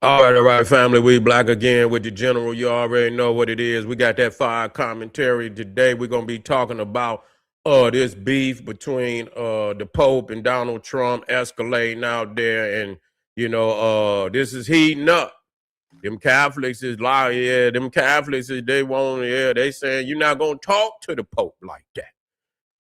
all right, family. We black again with the general. You already know what it is. We got that fire commentary today. We're gonna be talking about this beef between the Pope and Donald Trump escalating out there, and this is heating up. Them Catholics is lying. Yeah, them Catholics is they want. Yeah, they saying you're not gonna talk to the Pope like that.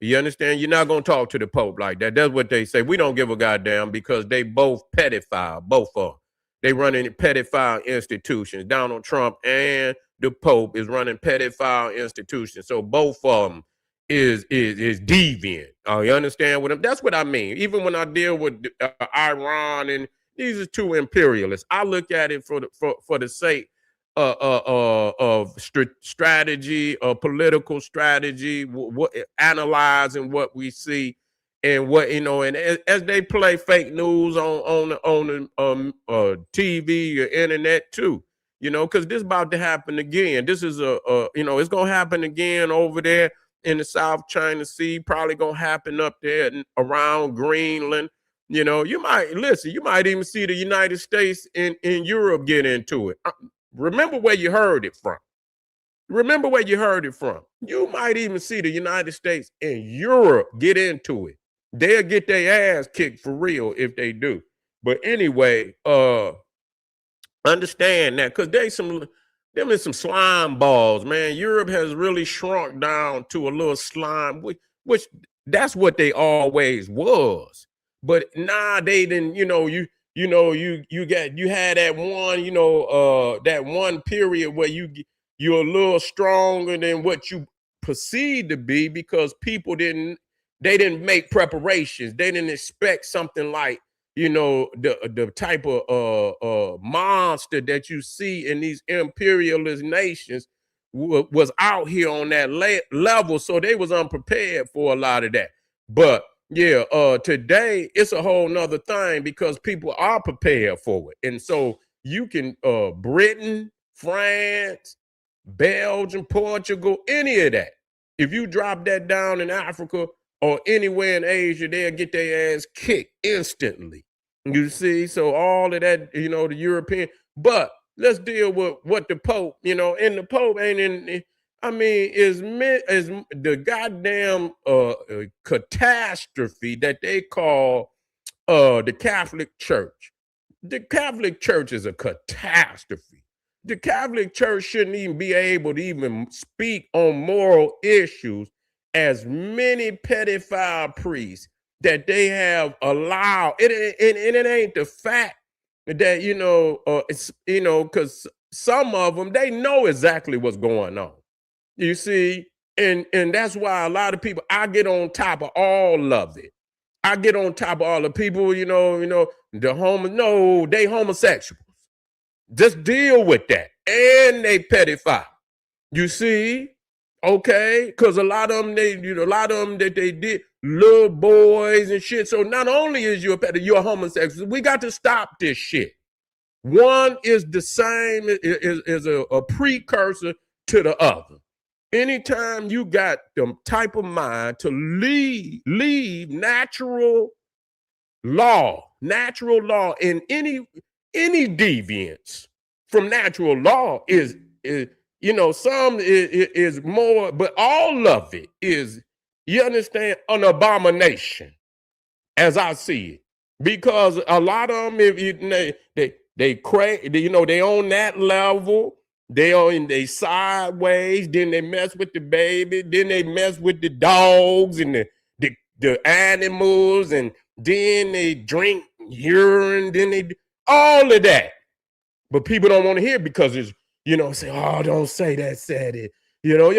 You understand? You're not gonna talk to the Pope like that. That's what they say. We don't give a goddamn because they both pedophile, both of them. They running pedophile institutions. Donald Trump and the Pope is running pedophile institutions. So both of them is deviant. You understand what I'm? That's what I mean. Even when I deal with Iran and these are two imperialists, I look at it for the sake of strategy, political strategy, analyzing what we see and what and as they play fake news on the TV or internet too, because this is about to happen again. This is it's gonna happen again over there in the South China Sea. Probably gonna happen up there around Greenland. You might listen. You might even see the United States and Europe get into it. Remember where you heard it from. Remember where you heard it from. You might even see the United States and Europe get into it. They'll get their ass kicked for real if they do. But anyway, understand that because them is some slime balls, man. Europe has really shrunk down to a little slime, which that's what they always was. But nah, they didn't, you had that one, that one period where you're a little stronger than what you perceived to be because people didn't make preparations. They didn't expect something like, the type of monster that you see in these imperialist nations was out here on that level. So they was unprepared for a lot of that. But yeah, today it's a whole nother thing because people are prepared for it. And so you can Britain, France, Belgium, Portugal, any of that. If you drop that down in Africa or anywhere in Asia, they'll get their ass kicked instantly. You see, so all of that, the European. But let's deal with what the Pope, and the Pope ain't in. I mean, is the goddamn catastrophe that they call the Catholic Church. The Catholic Church is a catastrophe. The Catholic Church shouldn't even be able to even speak on moral issues as many pedophile priests that they have allowed. It ain't the fact that, it's, because some of them, they know exactly what's going on. You see, and that's why a lot of people, I get on top of all of it. I get on top of all the people, they homosexuals. Just deal with that. And they pedophile. You see? Okay? Because a lot of them, that they did, little boys and shit. So not only is you a pedophile, you're a homosexual. We got to stop this shit. One is the same, is a precursor to the other. Anytime you got the type of mind to leave natural law and any deviance from natural law is some is more, but all of it is, you understand, an abomination as I see it. Because a lot of them, they crazy, they on that level. They sideways, then they mess with the baby, then they mess with the dogs and the animals, and then they drink urine, then they all of that. But people don't want to hear because it's, say, oh, don't say that, said it,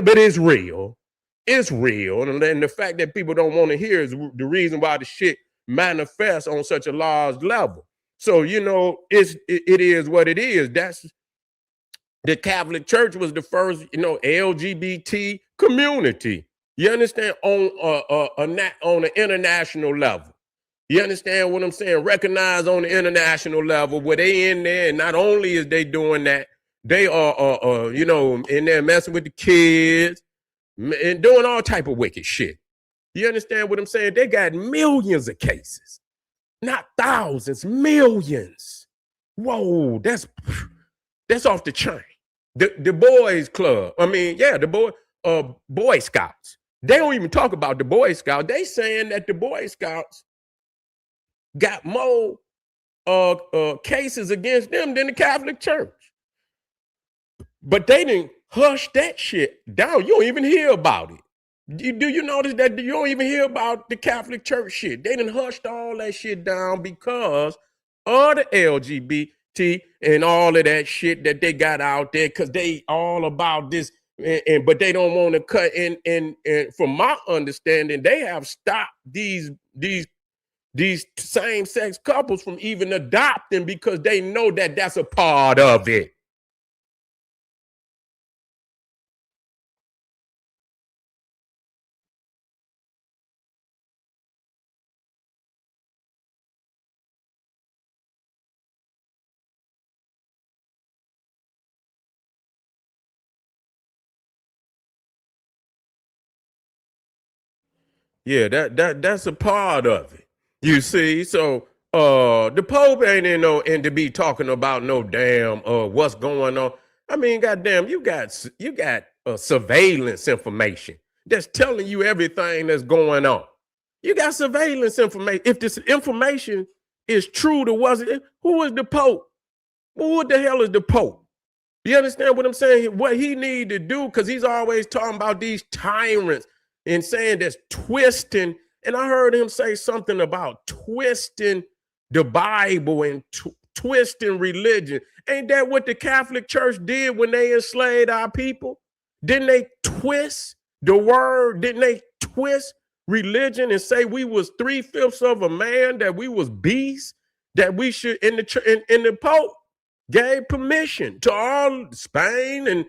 but it's real. It's real. And the fact that people don't want to hear is the reason why the shit manifests on such a large level. So, it is what it is. That's the Catholic Church was the first, LGBT community. You understand, on an international level. You understand what I'm saying? Recognized on the international level where they in there, and not only is they doing that, they are, in there messing with the kids and doing all type of wicked shit. You understand what I'm saying? They got millions of cases, not thousands, millions. Whoa, that's off the chain. The boys club. I mean, yeah, the Boy Scouts. They don't even talk about the Boy Scouts. They saying that the Boy Scouts got more cases against them than the Catholic Church. But they didn't hush that shit down. You don't even hear about it. Do you notice that you don't even hear about the Catholic Church shit? They done hushed all that shit down because of the LGBT and all of that shit that they got out there, because they all about this, but they don't want to cut in. And from my understanding, they have stopped these same-sex couples from even adopting because they know that that's a part of it. Yeah, that's a part of it. You see, so the Pope ain't in to be talking about no damn what's going on. I mean, goddamn, you got surveillance information that's telling you everything that's going on. You got surveillance information. If this information is true to wasn't, who is the Pope? Well, what the hell is the Pope? You understand what I'm saying? What he need to do, because he's always talking about these tyrants and saying that's twisting. And I heard him say something about twisting the Bible and twisting religion. Ain't that what the Catholic Church did when they enslaved our people? Didn't they twist the word? Didn't they twist religion and say we was 3/5 of a man, that we was beasts, that we should in the Pope gave permission to all Spain and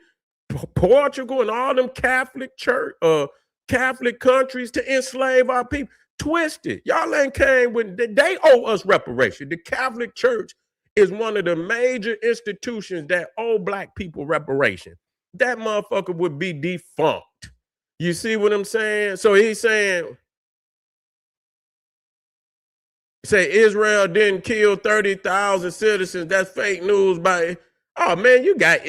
Portugal and all them Catholic countries to enslave our people. Twisted. Y'all ain't came when they owe us reparation. The Catholic Church is one of the major institutions that owe black people reparation. That motherfucker would be defunct. You see what I'm saying? So he's saying, say Israel didn't kill 30,000 citizens. That's fake news. Oh man, you act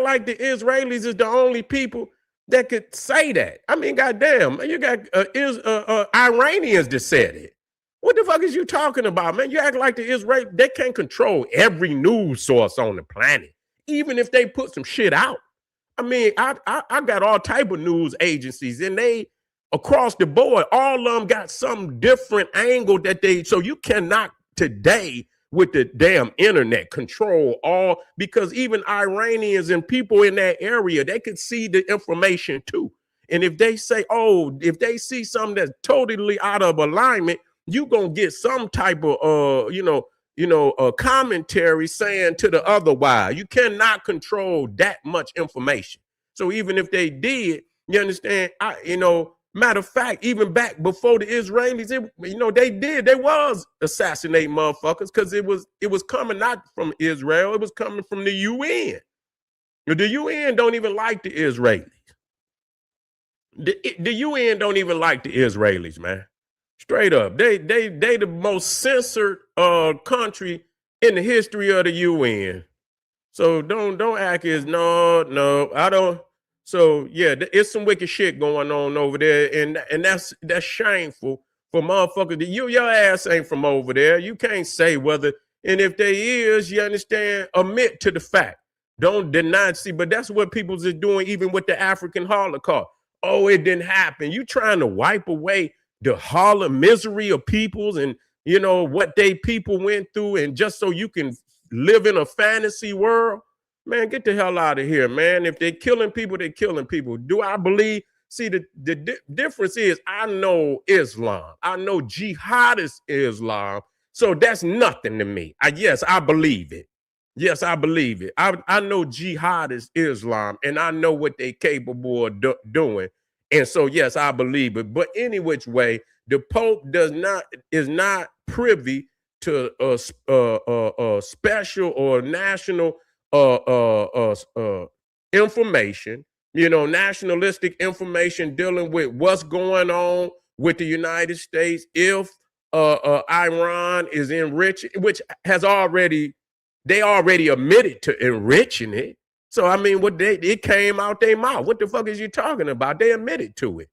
like the Israelis is the only people that could say that. I mean, goddamn, you got Iranians that said it. What the fuck is you talking about, man? You act like the Israel, they can't control every news source on the planet, even if they put some shit out. I mean, I got all type of news agencies, and they across the board, all of them got some different angle so you cannot today with the damn internet control all, because even Iranians and people in that area, they could see the information too. And if they say, if they see something that's totally out of alignment, you gonna get some type of commentary saying to the otherwise. You cannot control that much information. So even if they did, you understand, matter of fact, even back before the Israelis, they was assassinating motherfuckers, because it was coming not from Israel, it was coming from the UN. The UN don't even like the Israelis. The UN don't even like the Israelis, man. Straight up, they the most censored country in the history of the UN. So don't act as no, I don't. So yeah, it's some wicked shit going on over there, and that's shameful for motherfuckers. Your ass ain't from over there. You can't say whether, and if they is, you understand, admit to the fact. Don't deny. See, but that's what people is doing, even with the African Holocaust. Oh, it didn't happen. You trying to wipe away the misery of peoples and what they people went through, and just so you can live in a fantasy world. Man, get the hell out of here, man. If they're killing people, they're killing people. Do I believe? See, the difference is, I know Islam. I know jihadist Islam. So that's nothing to me. Yes, I believe it. Yes, I believe it. I know jihadist Islam, and I know what they're capable of doing. And so, yes, I believe it. But any which way, the Pope is not privy to special or national information, nationalistic information dealing with what's going on with the United States. If Iran is enriching, which has already They already admitted to enriching it. So I mean, it came out their mouth. What the fuck is you talking about? They admitted to it.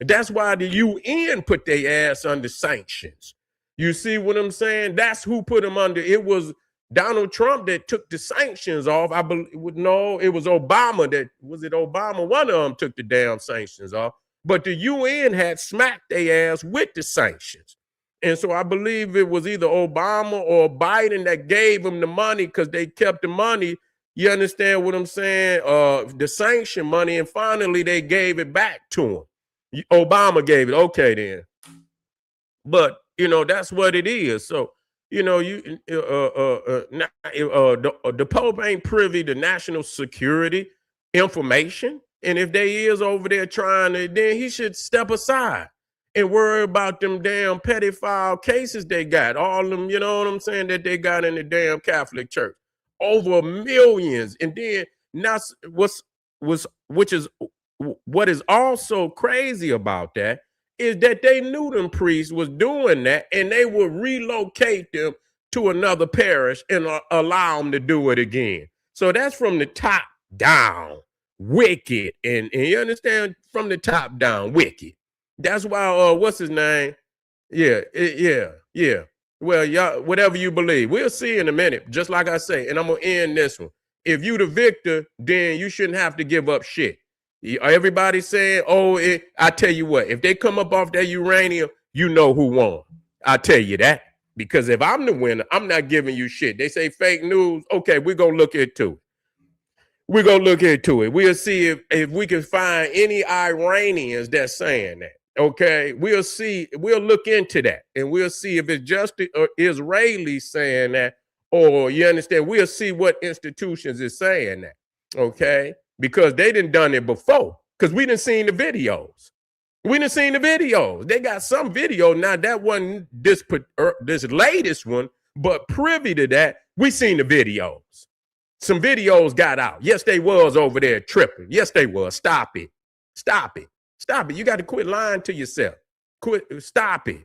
That's why the UN put their ass under sanctions. You see what I'm saying? That's who put them under. It was Donald Trump that took the sanctions off. I believe no, it was Obama that was it Obama. One of them took the damn sanctions off, but the UN had smacked their ass with the sanctions. And so I believe it was either Obama or Biden that gave them the money because they kept the money. You understand what I'm saying? The sanction money, and finally they gave it back to him. Obama gave it. Okay, then. But you know that's what it is. So you know the Pope ain't privy to national security information, and if they is over there trying to, then he should step aside and worry about them damn pedophile cases they got. All them, you know what I'm saying, that they got in the damn Catholic Church. Over millions. And then now what is also crazy about that is that they knew them priests was doing that, and they would relocate them to another parish and allow them to do it again. So that's from the top down, wicked. And you understand, from the top down, wicked. That's why, what's his name? Yeah. Well, y'all, whatever you believe, we'll see in a minute. Just like I say, and I'm gonna end this one. If you the victor, then you shouldn't have to give up shit. Everybody saying, "Oh, I tell you what, if they come up off that uranium, you know who won." I tell you that, because if I'm the winner, I'm not giving you shit. They say fake news. Okay, we're gonna look into it. We're gonna look into it. We'll see if we can find any Iranians that's saying that. Okay, we'll see. We'll look into that, and we'll see if it's just Israelis saying that, or you understand. We'll see what institutions is saying that. Okay, because they didn't done it before. Because we didn't seen the videos. We didn't seen the videos. They got some video now. That wasn't this latest one, but privy to that, we seen the videos. Some videos got out. Yes, they was over there tripping. Yes, they was. Stop it. Stop it. Stop it. You got to quit lying to yourself. Stop it.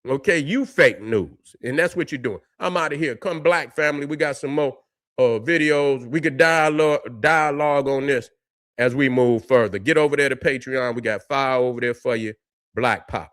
Okay, you fake news. And that's what you're doing. I'm out of here. Come Black family. We got some more videos. We could dialogue on this as we move further. Get over there to Patreon. We got 5 over there for you. Black Pop.